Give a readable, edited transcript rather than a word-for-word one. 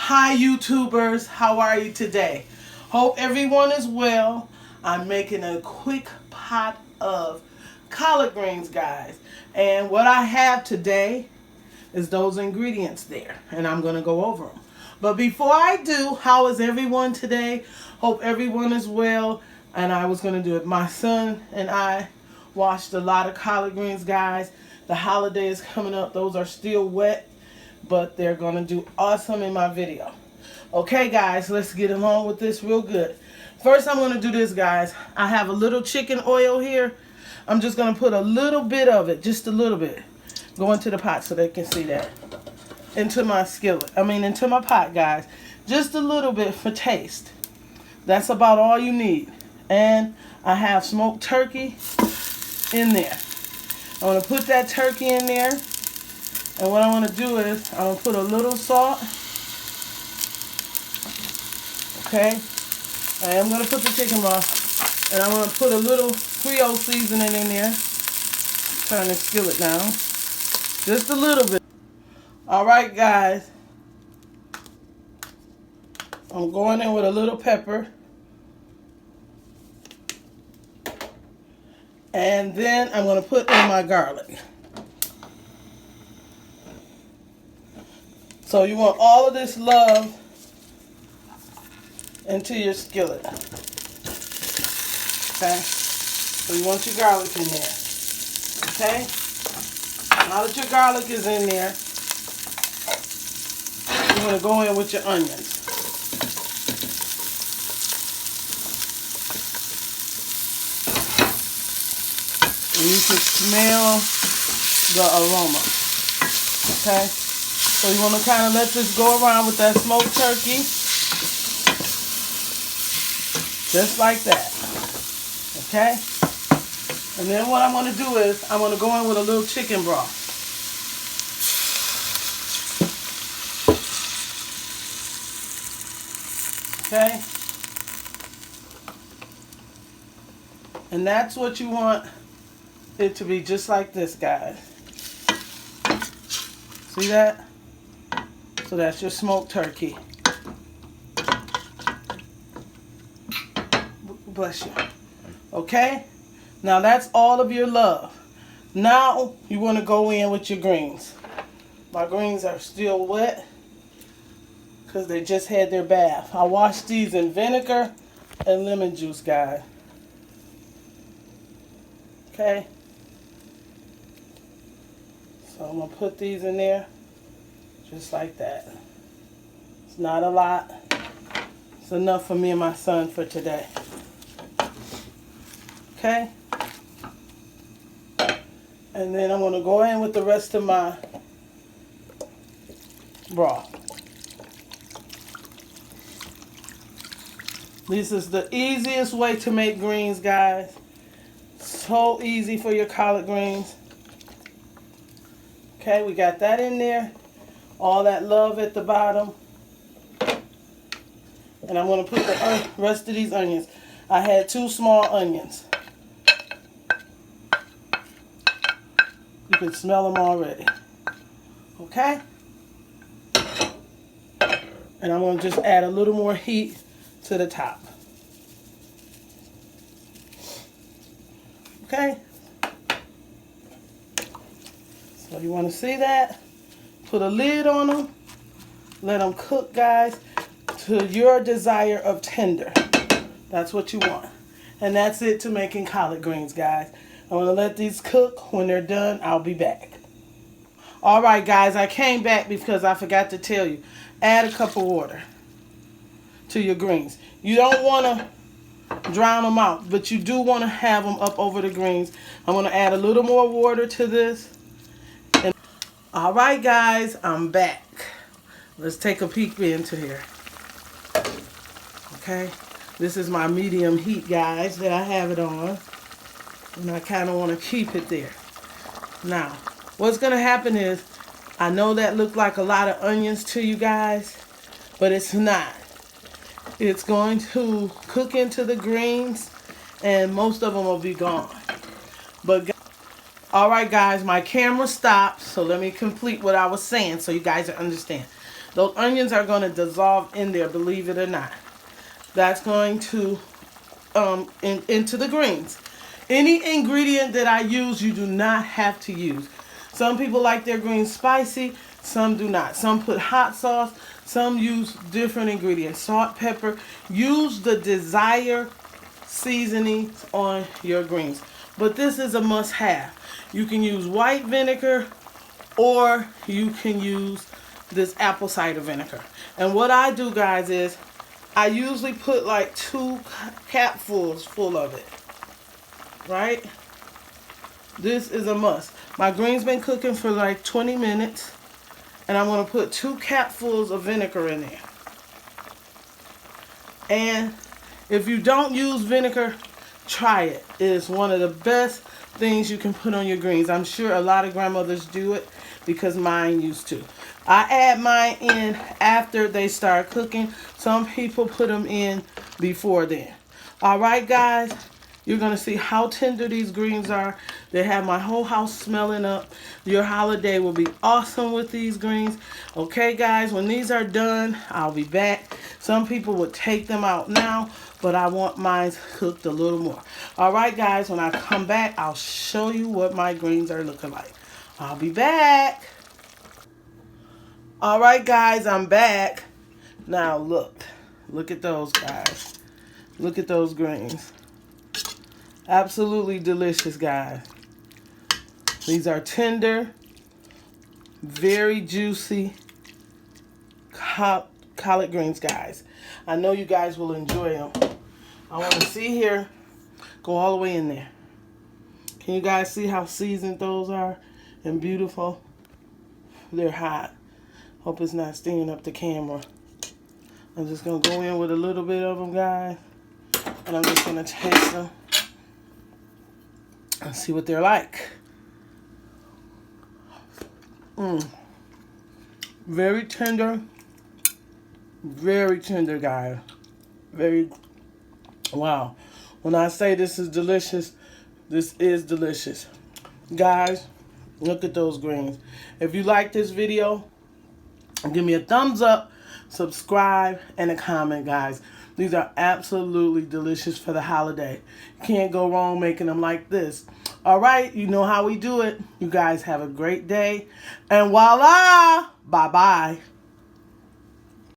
Hi YouTubers, how are you today? Hope everyone is well. I'm making a quick pot of collard greens, guys. And what I have today is those ingredients there. And I'm going to go over them. But before I do, how is everyone today? Hope everyone is well. And I was going to do it. My son and I washed a lot of collard greens, guys. The holiday is coming up. Those are still wet, but they're going to do awesome in my video. Okay, guys, let's get along with this real good. First, I'm going to do this, guys. I have a little chicken oil here. I'm just going to put a little bit of it, just a little bit, go into the pot so they can see that. Into my skillet. Into my pot, guys. Just a little bit for taste. That's about all you need. And I have smoked turkey in there. I'm going to put that turkey in there. And what I want to do is, I'm going to put a little salt. Okay. I am going to put the chicken broth. And I'm going to put a little Creole seasoning in there. Turn the skillet down. Just a little bit. Alright, guys. I'm going in with a little pepper. And then I'm going to put in my garlic. So you want all of this love into your skillet. Okay? So you want your garlic in there. Okay? Now that your garlic is in there, you're going to go in with your onions. And you can smell the aroma. Okay? So you want to kind of let this go around with that smoked turkey. Just like that. Okay? And then what I'm going to do is, I'm going to go in with a little chicken broth. Okay? And that's what you want it to be, just like this, guys. See that? So that's your smoked turkey. Bless you. Okay? Now that's all of your love. Now you want to go in with your greens. My greens are still wet because they just had their bath. I washed these in vinegar and lemon juice, guys. Okay? So I'm going to put these in there just like that. It's not a lot. It's enough for me and my son for today. Okay? And then I'm going to go in with the rest of my broth. This is the easiest way to make greens, guys. So easy for your collard greens. Okay, we got that in there. All that love at the bottom. And I'm going to put the rest of these onions. I had 2 small onions. You can smell them already. Okay? And I'm going to just add a little more heat to the top. Okay? So you want to see that? Put a lid on them. Let them cook, guys, to your desire of tender. That's what you want. And that's it to making collard greens, guys. I'm going to let these cook. When they're done, I'll be back. Alright, guys, I came back because I forgot to tell you. Add a cup of water to your greens. You don't want to drown them out, but you do want to have them up over the greens. I'm going to add a little more water to this. Alright, guys, I'm back. Let's take a peek into here. Okay, this is my medium heat, guys, that I have it on. And I kind of want to keep it there. Now, what's going to happen is, I know that looked like a lot of onions to you guys, but it's not. It's going to cook into the greens, and most of them will be gone. But alright, guys, my camera stopped, so let me complete what I was saying so you guys understand. Those onions are going to dissolve in there, believe it or not. That's going to into the greens. Any ingredient that I use, you do not have to use. Some people like their greens spicy, some do not. Some put hot sauce, some use different ingredients. Salt, pepper. Use the desired seasonings on your greens. But this is a must-have. You can use white vinegar or you can use this apple cider vinegar. And what I do, guys, is I usually put like 2 capfuls full of it. Right? This is a must. My greens been cooking for like 20 minutes. And I'm going to put 2 capfuls of vinegar in there. And if you don't use vinegar, try it. It is one of the best things you can put on your greens. I'm sure a lot of grandmothers do it because mine used to. I add mine in after they start cooking. Some people put them in before then. Alright, guys. You're going to see how tender these greens are. They have my whole house smelling up. Your holiday will be awesome with these greens. Okay, guys, when these are done, I'll be back. Some people would take them out now, but I want mine cooked a little more. All right, guys, when I come back, I'll show you what my greens are looking like. I'll be back. All right, guys, I'm back. Now, look at those, guys. Look at those greens. Absolutely delicious, guys. These are tender, very juicy collard greens, guys. I know you guys will enjoy them. I want to see here. Go all the way in there. Can you guys see how seasoned those are and beautiful? They're hot. Hope it's not stinging up the camera. I'm just going to go in with a little bit of them, guys. And I'm just going to taste them. And see what they're like. Very tender. Very tender, guys. Very, wow. When I say this is delicious, this is delicious. Guys, look at those greens. If you like this video, give me a thumbs up, subscribe, and a comment, guys. These are absolutely delicious for the holiday. You can't go wrong making them like this. All right, you know how we do it. You guys have a great day. And voila, bye-bye.